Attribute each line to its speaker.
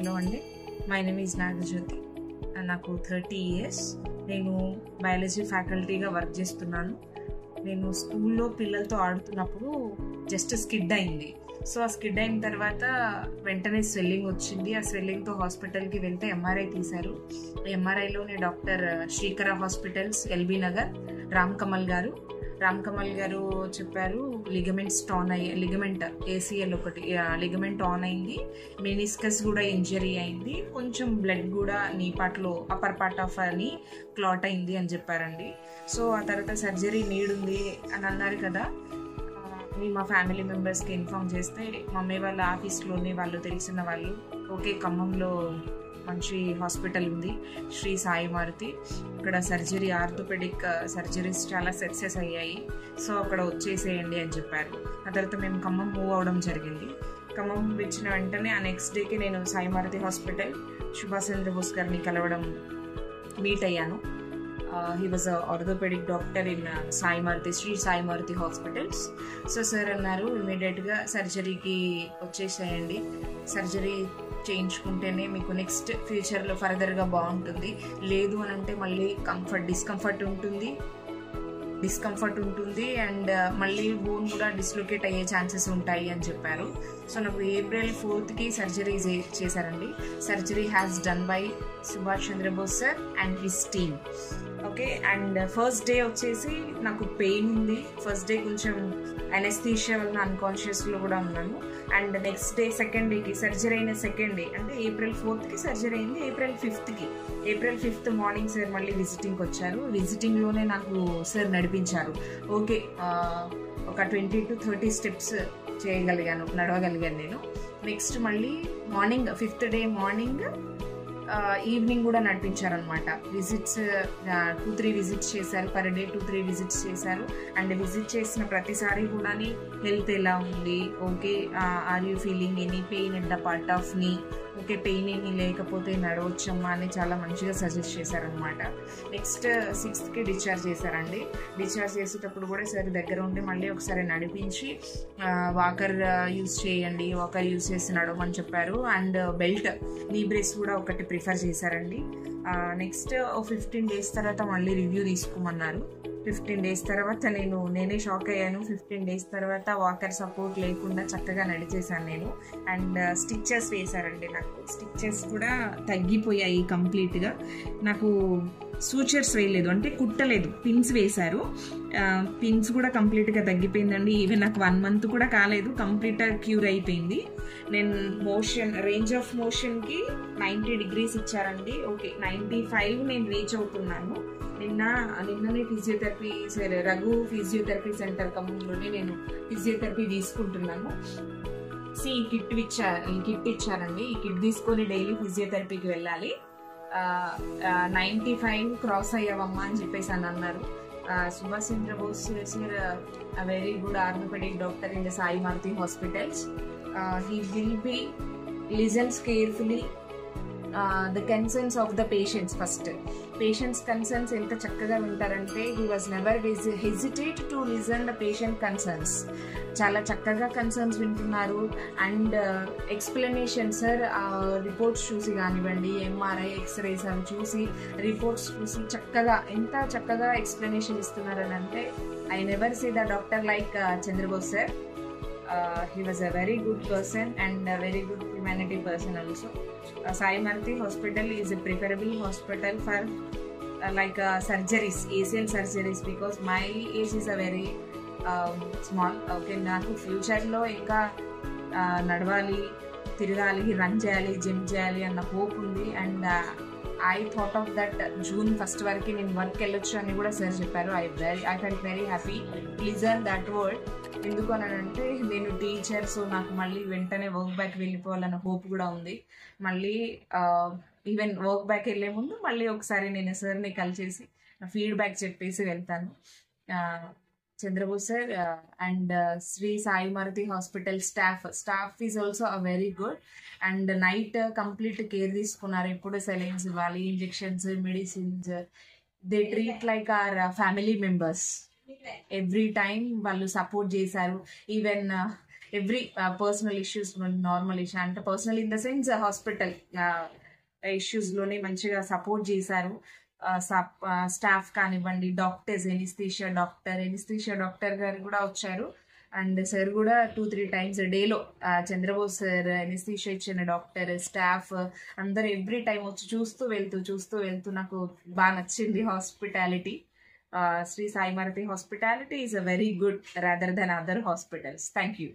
Speaker 1: Hello అండి, my name is Nagajyothi. నాకు 30 years. నేను బయాలజీ ఫ్యాకల్టీగా వర్క్ చేస్తున్నాను. నేను స్కూల్లో పిల్లలతో ఆడుతున్నప్పుడు జస్ట్ స్కిడ్ అయింది. సో ఆ స్కిడ్ అయిన తర్వాత వెంటనే స్వెల్లింగ్ వచ్చింది. ఆ స్వెల్లింగ్తో హాస్పిటల్కి వెళ్తే ఎంఆర్ఐ తీశారు. ఎంఆర్ఐలోనే డాక్టర్ శ్రీకర హాస్పిటల్స్, ఎల్బీ నగర్, రామ్ కమల్ గారు చెప్పారు లిగమెంట్ ఏసీఎల్ ఒకటి లిగమెంట్ ఆన్ అయింది, మెనిస్కస్ కూడా ఇంజరీ అయింది, కొంచెం బ్లడ్ కూడా నీ పార్ట్లో అప్పర్ పార్ట్ ఆఫ్ అని క్లాట్ అయింది అని చెప్పారండి. సో ఆ తర్వాత సర్జరీ నీడ్ ఉంది అని అన్నారు కదా. మా ఫ్యామిలీ మెంబర్స్కి ఇన్ఫార్మ్ చేస్తే మమ్మీ వాళ్ళ ఆఫీస్లోనే వాళ్ళు తెలిసిన వాళ్ళు, ఓకే ఖమ్మంలో మంచి హాస్పిటల్ ఉంది శ్రీ సాయి మారుతి, ఇక్కడ సర్జరీ ఆర్థోపెడిక్ సర్జరీస్ చాలా సక్సెస్ అయ్యాయి, సో అక్కడ వచ్చేసేయండి అని చెప్పారు. ఆ తర్వాత మేము ఖమ్మం మూవ్ అవడం జరిగింది. ఖమ్మం వచ్చిన వెంటనే ఆ నెక్స్ట్ డేకి నేను సాయి మారుతి హాస్పిటల్ సుభాష్ చంద్రబోస్ గారిని కలవడం మీట్ అయ్యాను. He was orthopaedic doctor in Shri Sai Maruti hospitals. So sir అన్నారు ఇమీడియట్గా సర్జరీకి వచ్చేసేయండి, సర్జరీ చేయించుకుంటేనే మీకు నెక్స్ట్ ఫ్యూచర్లో ఫర్దర్గా బాగుంటుంది, లేదు అని అంటే మళ్ళీ డిస్కంఫర్ట్ ఉంటుంది అండ్ మళ్ళీ బోన్ కూడా డిస్లొకేట్ అయ్యే ఛాన్సెస్ ఉంటాయి అని చెప్పారు. సో నాకు April 4th సర్జరీ చేశారండి. Surgery has done by Subhash Chandrabose sir and his team. Okay, and first day వచ్చేసి నాకు పెయిన్ ఉంది. ఫస్ట్ డే కొంచెం అనెస్థీషియా వల్ల అన్కాన్షియస్లో కూడా ఉన్నాను. అండ్ నెక్స్ట్ డే సెకండ్ డేకి సర్జరీ అయిన సెకండ్ డే అంటే April 4th సర్జరీ అయింది. April 5th మార్నింగ్ సార్ మళ్ళీ విజిటింగ్కి వచ్చారు. విజిటింగ్లోనే నాకు సార్ నడిపించారు. ఓకే, ఒక 20 to 30 steps నడవగలిగాను నేను. నెక్స్ట్ మళ్ళీ morning 5th day morning evening కూడా నడిపించారనమాట. విజిట్స్ 2-3 విజిట్స్ చేశారు, పర్ డే 2-3 విజిట్స్ చేశారు. అండ్ విజిట్ చేసిన ప్రతిసారి కూడా హెల్త్ ఎలా ఉంది, okay are you feeling any pain at the part of knee, okay pain ఏమీ లేకపోతే నడవచ్చమ్మా అని చాలా మంచిగా సజెస్ట్ చేశారనమాట. నెక్స్ట్ 6th డిశ్చార్జ్ చేశారండి. డిశ్చార్జ్ చేసేటప్పుడు కూడా సార్ దగ్గర ఉండి మళ్ళీ ఒకసారి నడిపించి వాకర్ యూస్ చేసి నడవమని చెప్పారు. అండ్ బెల్ట్, నీ బ్రేస్ కూడా ఒకటి ప్రిఫర్ చేశారండి. నెక్స్ట్ 15 days తర్వాత మళ్ళీ రివ్యూ తీసుకోమన్నారు. 15 days తర్వాత నేనే షాక్ అయ్యాను. 15 days తర్వాత వాకర్ సపోర్ట్ లేకుండా చక్కగా నడిచేశాను నేను. అండ్ స్టిచ్చెస్ వేశారండి. నాకు స్టిచ్చెస్ కూడా తగ్గిపోయాయి కంప్లీట్గా. నాకు సూచర్స్ వేయలేదు, అంటే కుట్టలేదు, పిన్స్ వేశారు. పిన్స్ కూడా కంప్లీట్గా తగ్గిపోయిందండి. ఈవెన్ నాకు 1 month కూడా కాలేదు, కంప్లీట్గా క్యూర్ అయిపోయింది. నేను రేంజ్ ఆఫ్ మోషన్కి 90 degrees ఇచ్చారండి. ఓకే 95 నేను రీచ్ అవుతున్నాను. నిన్ననే physiotherapy sir Raghu physiotherapy centre ఖమ్మంలోనే నేను ఫిజియోథెరపీ తీసుకుంటున్నాను. ఈ కిట్ ఇచ్చారండి. ఈ కిట్ తీసుకొని డైలీ ఫిజియోథెరపీకి వెళ్ళాలి. 95 క్రాస్ అయ్యావమ్మా అని చెప్పేసి అన్నారు. Subhash Chandrabose sir very good orthopaedic doctor in the Sai Maruti hospitals. He will be listens carefully the concerns of the patients first. Patients concerns ఎంత చక్కగా వింటారంటే he was never hesitate to listen the patient concerns. చాలా చక్కగా concerns వింటున్నారు. And explanation sir reports చూసి కానివ్వండి, MRI X-rays అవి చూసి reports చూసి ఎంత చక్కగా ఎక్స్ప్లెనేషన్ ఇస్తున్నారని అంటే I never see the doctor like Chandrabose sir. He was a very good person and a very good humanity person also. Sai Maruti Hospital is a preferable hospital for surgeries, ACL surgeries, because my age is a very small. Okay, నాకు ఫ్యూచర్లో ఇంకా నడవాలి, తిరగాలి, run చేయాలి, gym చేయాలి అన్న hope ఉంది. And I thought of that June 1st వరకు నేను వర్క్ వెళ్ళొచ్చు అని కూడా సార్ చెప్పారు. I felt very happy listen that word. ఎందుకు అని అంటే నేను టీచర్, సో నాకు మళ్ళీ వెంటనే వర్క్ బ్యాక్ వెళ్ళిపోవాలన్న హోప్ కూడా ఉంది. మళ్ళీ ఈవెన్ వర్క్ బ్యాక్ వెళ్ళే ముందు మళ్ళీ ఒకసారి నేను సార్ని కలిసేసి నా ఫీడ్బ్యాక్ చెప్పేసి వెళ్తాను. Chandrabose sir and Sri Sai Maruti hospital staff is also very good. And night complete care తీసుకున్నారు. ఎప్పుడు సెలైన్స్ ఇవ్వాలి, injections, medicines, they treat like our family members. Every time వాళ్ళు సపోర్ట్ చేశారు. Even every personal issues, normal issue అంటే personal in the sense hospital ఇష్యూస్లోనే మంచిగా support చేశారు. Staff కానివ్వండి, డాక్టర్స్, ఎనిస్థీషియా డాక్టర్ గారు కూడా వచ్చారు. అండ్ సార్ కూడా 2-3 టైమ్స్ డేలో చంద్రబోస్ సార్, ఎనిస్థీషియా ఇచ్చిన డాక్టర్, స్టాఫ్ అందరూ ఎవ్రీ టైం వచ్చి చూస్తూ వెళ్తూ నాకు బాగా నచ్చింది hospitality. Shri Sai Maruti hospitality is a very good rather than other hospitals. Thank you.